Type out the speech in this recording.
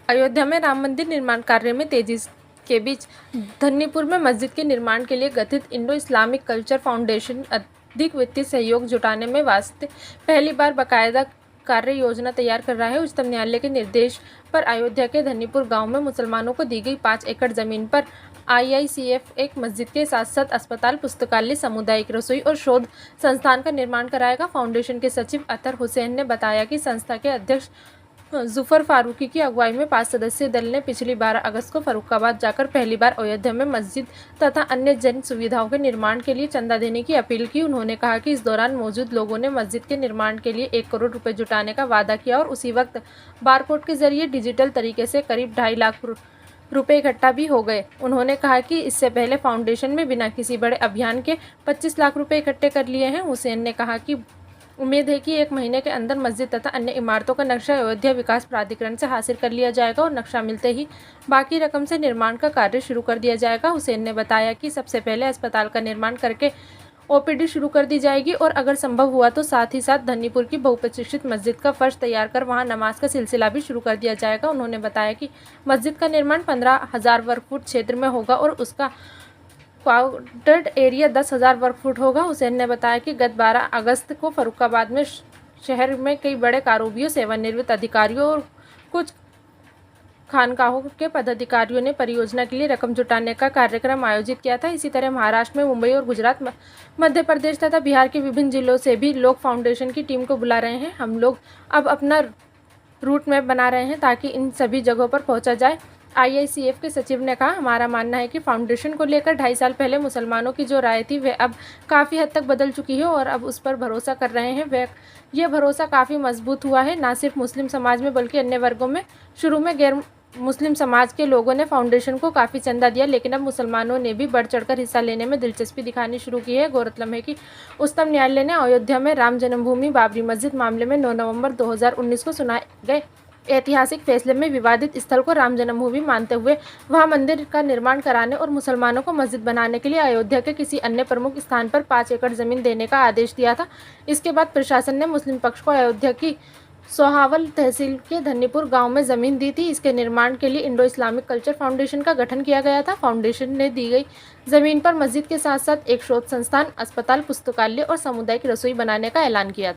अयोध्या में राम मंदिर निर्माण कार्य में तेजी के बीच धन्नीपुर में मस्जिद के निर्माण के लिए गठित इंडो इस्लामिक कल्चर फाउंडेशन अधिक वित्तीय सहयोग जुटाने में वास्ते पहली बार बाकायदा कार्य योजना तैयार कर रहा है। उच्चतम न्यायालय के निर्देश पर अयोध्या के धन्नीपुर गांव में मुसलमानों को दी गई 5 एकड़ जमीन पर IICF एक मस्जिद के साथ साथ अस्पताल, पुस्तकालय, सामुदायिक रसोई और शोध संस्थान का निर्माण कराएगा। फाउंडेशन के सचिव अतर हुसैन ने बताया कि संस्था के अध्यक्ष जुफर फारूकी की अगुवाई में 5 सदस्यीय दल ने पिछली 12 अगस्त को फर्रुखाबाद जाकर पहली बार अयोध्या में मस्जिद तथा अन्य जन सुविधाओं के निर्माण के लिए चंदा देने की अपील की। उन्होंने कहा कि इस दौरान मौजूद लोगों ने मस्जिद के निर्माण के लिए 1 करोड़ रुपए जुटाने का वादा किया और उसी वक्त बारकोड के जरिए डिजिटल तरीके से करीब 2.5 लाख रुपए इकट्ठा भी हो गए। उन्होंने कहा कि इससे पहले फाउंडेशन में बिना किसी बड़े अभियान के 25 लाख रुपए इकट्ठे कर लिए हैं। हुसैन ने कहा कि उम्मीद है कि 1 महीने के अंदर मस्जिद तथा अन्य इमारतों का नक्शा अयोध्या विकास प्राधिकरण से हासिल कर लिया जाएगा और नक्शा मिलते ही बाकी रकम से निर्माण का कार्य शुरू कर दिया जाएगा। हुसैन ने बताया कि सबसे पहले अस्पताल का निर्माण करके OPD शुरू कर दी जाएगी और अगर संभव हुआ तो साथ ही साथ धन्नीपुर की बहुप्रतीक्षित मस्जिद का फर्श तैयार कर वहां नमाज का सिलसिला भी शुरू कर दिया जाएगा। उन्होंने बताया कि मस्जिद का निर्माण 15,000 वर्ग फुट क्षेत्र में होगा और उसका क्वार्टर्ड एरिया 10,000 वर्ग फुट होगा। हुसैन ने बताया कि गत 12 अगस्त को फर्रुखाबाद में शहर में कई बड़े कारोबियों, सेवानिवृत्त अधिकारियों और कुछ खानकाहों के पदाधिकारियों ने परियोजना के लिए रकम जुटाने का कार्यक्रम आयोजित किया था। इसी तरह महाराष्ट्र में मुंबई और गुजरात, मध्य प्रदेश तथा बिहार के विभिन्न जिलों से भी लोग फाउंडेशन की टीम को बुला रहे हैं। हम लोग अब अपना रूट मैप बना रहे हैं ताकि इन सभी जगहों पर पहुंचा जाए। IICF के सचिव ने कहा, हमारा मानना है कि फाउंडेशन को लेकर 2.5 साल पहले मुसलमानों की जो राय थी वह अब काफ़ी हद तक बदल चुकी है और अब उस पर भरोसा कर रहे हैं। यह भरोसा काफ़ी मजबूत हुआ है, ना सिर्फ मुस्लिम समाज में बल्कि अन्य वर्गों में। शुरू में गैर मुस्लिम समाज के लोगों ने फाउंडेशन को काफ़ी चंदा दिया, लेकिन अब मुसलमानों ने भी बढ़ चढ़कर हिस्सा लेने में दिलचस्पी दिखानी शुरू की है। गौरतलब है कि उच्चतम न्यायालय ने अयोध्या में राम जन्मभूमि बाबरी मस्जिद मामले में 9 नवंबर 2019 को सुनाए गए ऐतिहासिक फैसले में विवादित स्थल को राम जन्मभूमि मानते हुए वहां मंदिर का निर्माण कराने और मुसलमानों को मस्जिद बनाने के लिए अयोध्या के किसी अन्य प्रमुख स्थान पर 5 एकड़ जमीन देने का आदेश दिया था। इसके बाद प्रशासन ने मुस्लिम पक्ष को अयोध्या की सोहावल तहसील के धन्नीपुर गांव में जमीन दी थी। इसके निर्माण के लिए इंडो इस्लामिक कल्चर फाउंडेशन का गठन किया गया था। फाउंडेशन ने दी गई जमीन पर मस्जिद के साथ साथ एक शोध संस्थान, अस्पताल, पुस्तकालय और सामुदायिक रसोई बनाने का ऐलान किया था।